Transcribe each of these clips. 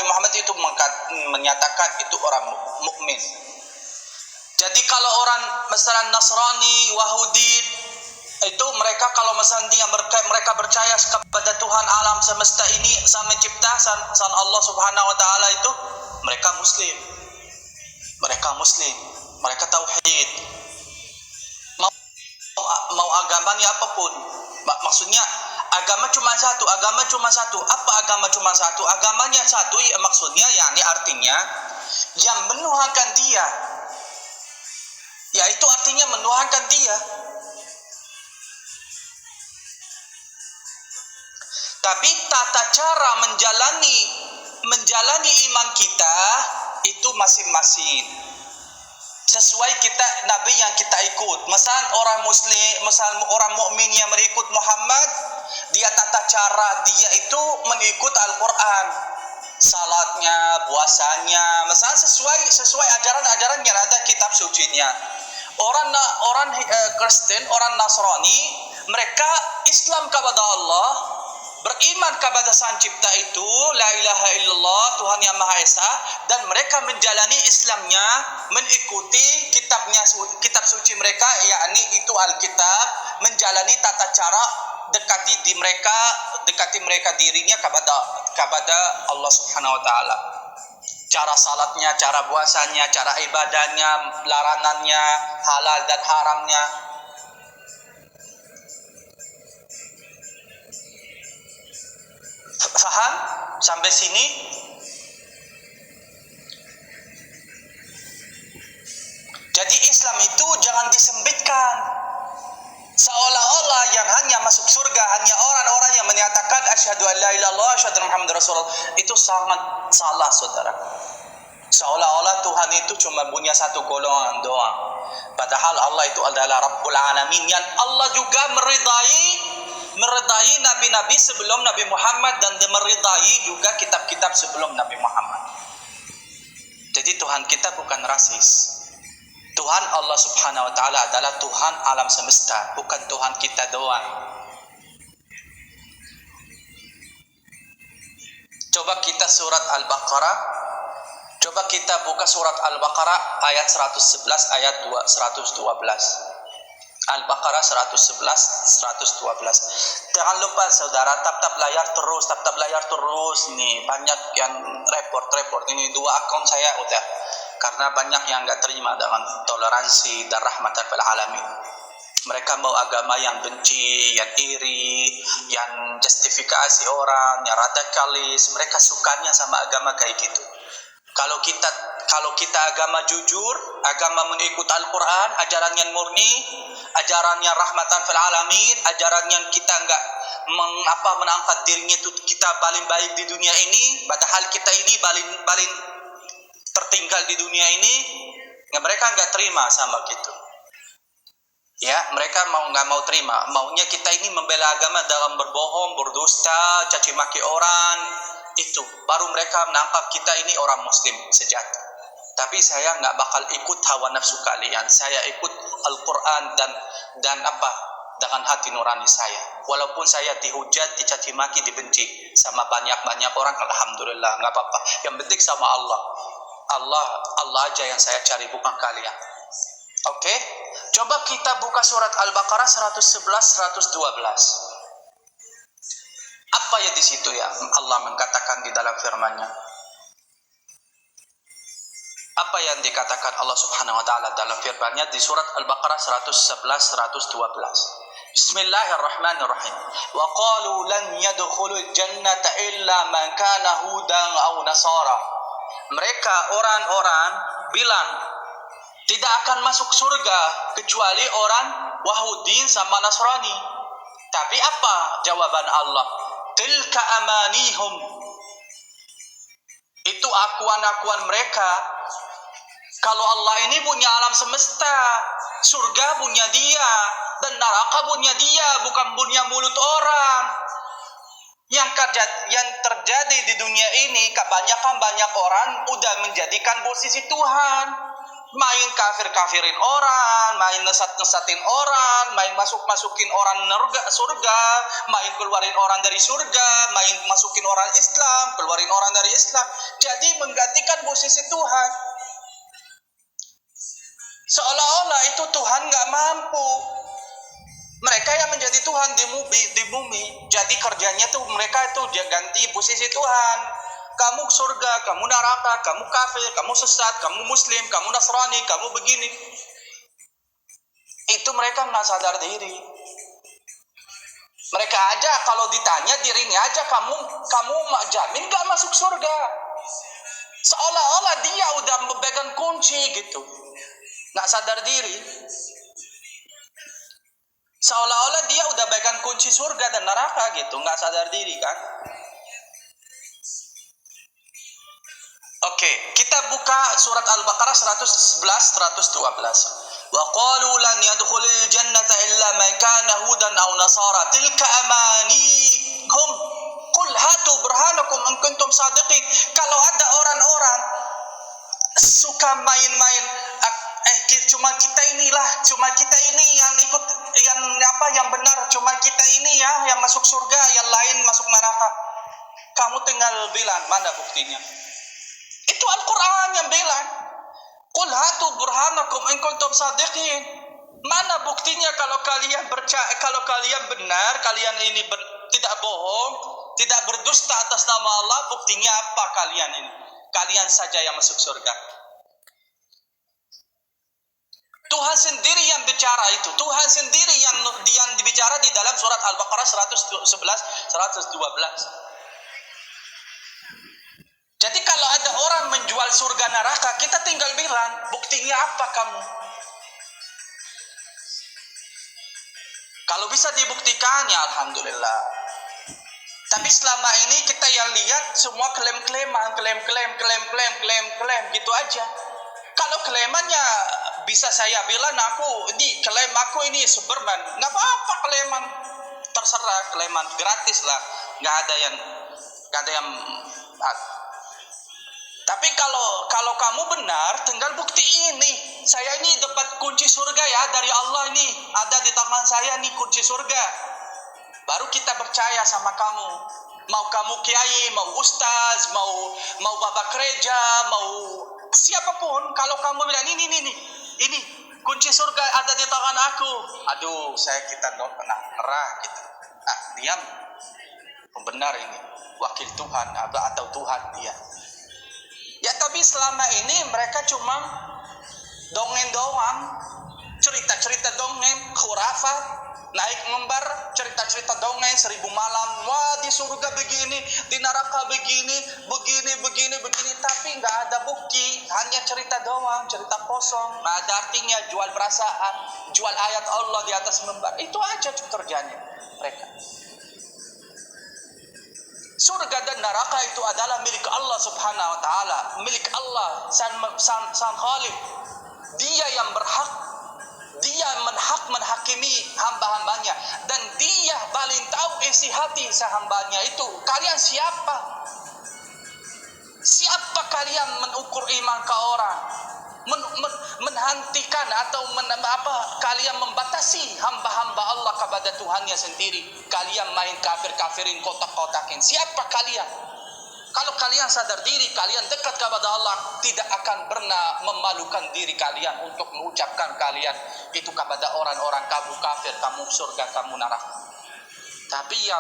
Muhammad itu menyatakan itu orang mukmin. Jadi kalau orang misalnya Nasrani, Wahudin, itu mereka kalau misalnya mereka percaya kepada Tuhan alam semesta ini, sang mencipta, sang Allah Subhanahu wa taala, itu mereka muslim. Mereka tauhid. Mau agamanya apapun. Maksudnya agama cuma satu. Apa agama cuma satu? Agamanya satu, ya, maksudnya yakni artinya yang menuhankan dia. Ya itu artinya menuhankan dia. Tapi tata cara menjalani iman kita itu masing-masing. Sesuai kita nabi yang kita ikut. Misal orang muslim, misal orang mukmin yang mengikut Muhammad, dia tata cara dia itu mengikut Al-Qur'an. Salatnya, puasanya, misal sesuai ajaran-ajaran yang ada kitab sucinya. Orang Kristen, orang Nasrani, mereka Islam kepada Allah, beriman kepada Sang Cipta itu, la ilaha illallah, Tuhan yang Maha Esa, dan mereka menjalani Islamnya mengikuti kitab suci mereka, yakni itu Alkitab, menjalani tata cara dekati mereka dirinya kepada Allah Subhanahu wa taala. Cara salatnya, cara puasanya, cara ibadahnya, larangannya, halal dan haramnya. Faham sampai sini? Jadi Islam itu jangan disempitkan, seolah-olah yang hanya masuk surga hanya orang-orang yang menyatakan asyhadu an la ilaha illallah asyhadu anna muhammadar rasulullah. Itu sangat salah, saudara. Seolah-olah Tuhan itu cuma punya satu golongan doang. Padahal Allah itu adalah Rabbul Alamin, yang Allah juga meridai nabi-nabi sebelum Nabi Muhammad, dan meridai juga kitab-kitab sebelum Nabi Muhammad. Jadi Tuhan kita bukan rasis. Tuhan Allah Subhanahu wa taala adalah Tuhan alam semesta, bukan Tuhan kita doang. Coba kita surat Al-Baqarah. Coba kita buka surat Al-Baqarah ayat 111 ayat 112. Al-Baqarah 111 112. Jangan lupa saudara, tap layar terus nih. Banyak yang report ini 2 akun saya udah, karena banyak yang enggak terima dengan toleransi dan rahmatan fil alamin. Mereka mau agama yang benci, yang iri, yang justifikasi orang, yang radikalis. Mereka sukanya sama agama kayak gitu. Kalau kita agama jujur, agama mengikut Al-Quran, ajaran yang murni, ajaran yang rahmatan fil alamin, ajaran yang kita enggak menangkat dirinya itu kita paling baik di dunia ini, padahal kita ini paling tertinggal di dunia ini, ya mereka enggak terima sama gitu. Ya, mereka enggak mau terima. Maunya kita ini membela agama dalam berbohong, berdusta, caci maki orang. Itu baru mereka menangkap kita ini orang muslim sejati. Tapi saya nggak bakal ikut hawa nafsu kalian. Saya ikut Al-Quran dan dengan hati nurani saya. Walaupun saya dihujat, dicaci maki, dibenci sama banyak orang, alhamdulillah, nggak apa-apa. Yang penting sama Allah aja yang saya cari, bukan kalian. Oke? Coba kita buka surat Al-Baqarah 111 112. Apa ya di situ ya Allah mengatakan di dalam firman-Nya? Apa yang dikatakan Allah Subhanahu wa taala dalam firman-Nya di surat Al-Baqarah 111 112? Bismillahirrahmanirrahim. Wa qalu lan yadkhulul jannata illa man kana hudan aw nasara. Mereka orang-orang bilang tidak akan masuk surga kecuali orang Wahudin sama Nasrani. Tapi apa jawaban Allah? Tilka amanihum. Itu akuan-akuan mereka. Kalau Allah ini punya alam semesta, surga punya dia, dan neraka punya dia, bukan punya mulut orang. Yang terjadi di dunia ini, kebanyakan banyak orang udah menjadikan posisi Tuhan. main kafir-kafirin orang, main nesat-nesatin orang, main masukin orang surga, main keluarin orang dari surga, main masukin orang Islam, keluarin orang dari Islam. Jadi menggantikan posisi Tuhan. Seolah-olah itu Tuhan nggak mampu. Mereka yang menjadi Tuhan di bumi. Jadi kerjanya tuh mereka itu dia ganti posisi Tuhan. Kamu surga, kamu neraka, kamu kafir, kamu sesat, kamu muslim, kamu Nasrani, kamu begini. Itu mereka nggak sadar diri. Mereka aja kalau ditanya dirinya aja, kamu jamin nggak masuk surga. Seolah-olah dia udah memegang kunci gitu. Nggak sadar diri. Seolah-olah dia udah pegang kunci surga dan neraka gitu. Nggak sadar diri kan. Oke, kita buka surat Al-Baqarah 111 112. Wa qalu lan yadkhulul jannata illa man kana hudan aw nasara tilka amanihum qul hatu burhanakum in kuntum sadiqin. Kalau ada orang-orang suka main-main cuma kita ini yang ikut yang benar, cuma kita ini ya yang masuk surga, yang lain masuk neraka. Kamu tinggal bilang mana buktinya? Itu Al-Quran yang bilang, qul hatu burhanakum in kuntum sadiqin. Mana buktinya kalau kalian percaya, kalau kalian benar, kalian ini tidak bohong, tidak berdusta atas nama Allah, buktinya apa kalian ini? Kalian saja yang masuk surga. Tuhan sendiri yang bicara itu. Tuhan sendiri yang dibicara di dalam surat Al-Baqarah 111 112. Jadi kalau ada orang menjual surga neraka, kita tinggal bilang, buktinya apa kamu? Kalau bisa dibuktikan, ya alhamdulillah. Tapi selama ini kita yang lihat semua klaim gitu aja. Kalau klaimannya bisa saya bilang klaim aku ini Superman, nggak apa-apa klaiman, terserah klaiman, gratis lah, nggak ada yang. Tapi kalau kamu benar, tinggal bukti ini. Saya ini dapat kunci surga ya dari Allah ini. Ada di tangan saya nih kunci surga. Baru kita percaya sama kamu. Mau kamu kiai, mau ustaz, mau bapak gereja, mau siapapun. Kalau kamu bilang ini kunci surga ada di tangan aku. Aduh, kita nerah gitu. Diam. Benar ini. Wakil Tuhan atau Tuhan dia. Ya tapi selama ini mereka cuma dongeng doang, cerita-cerita dongeng, khurafat, naik mimbar, cerita-cerita dongeng 1000 malam, wah di surga begini, di neraka begini, tapi nggak ada bukti, hanya cerita doang, cerita kosong, nggak ada artinya, jual perasaan, jual ayat Allah di atas mimbar, itu aja kerjanya mereka. Surga dan neraka itu adalah milik Allah Subhanahu wa taala, milik Allah sang Khaliq. Dia yang berhak, dia menghakimi hamba-hambanya, dan dia paling tahu isi hati sehambanya itu. Kalian siapa? Siapa kalian mengukur iman ke orang? Menghentikan atau kalian membatasi hamba-hamba Allah kepada Tuhannya sendiri. Kalian main kafir-kafirin, kotak-kotakin. Siapa kalian? Kalau kalian sadar diri, kalian dekat kepada Allah, tidak akan pernah memalukan diri kalian untuk mengucapkan kalian itu kepada orang-orang, kamu kafir, kamu surga, kamu neraka. Tapi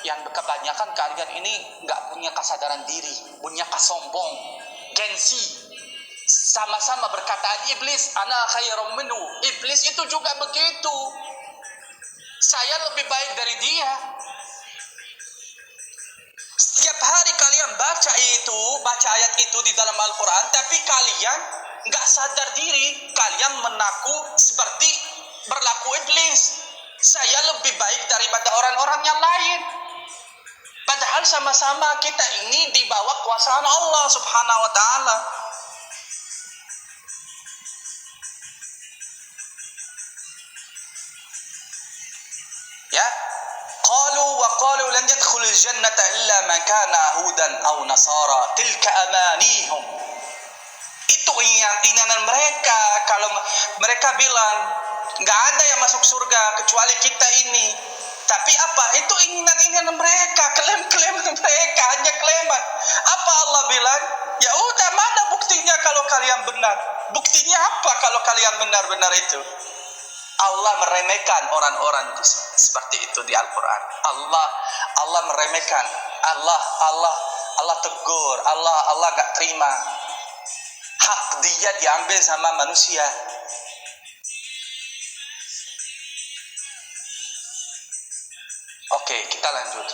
yang kebanyakan kalian ini nggak punya kesadaran diri, punya kesombong, gengsi. Sama-sama berkata iblis, ana khairum minhu. Iblis itu juga begitu. Saya lebih baik dari dia. Setiap hari kalian baca ayat itu di dalam Al-Quran, tapi kalian nggak sadar diri, kalian menaku seperti berlaku iblis. Saya lebih baik daripada orang-orang yang lain. Padahal sama-sama kita ini di bawah kuasaan Allah Subhanahu wa taala. Ya, qalu lan yadkhulul jannata illa man kana hudan aw nasara tilka amanihum. Itu keinginan mereka. Kalau mereka bilang nggak ada yang masuk surga kecuali kita ini. Tapi apa? Itu keinginan mereka, klaim-klaim mereka, hanya klaiman. Apa Allah bilang? Ya udah, mana buktinya kalau kalian benar? Buktinya apa kalau kalian benar-benar itu? Allah meremehkan orang-orang seperti itu di Al-Quran. Allah meremehkan. Allah tegur. Allah gak terima. Hak dia diambil sama manusia. Oke, kita lanjut.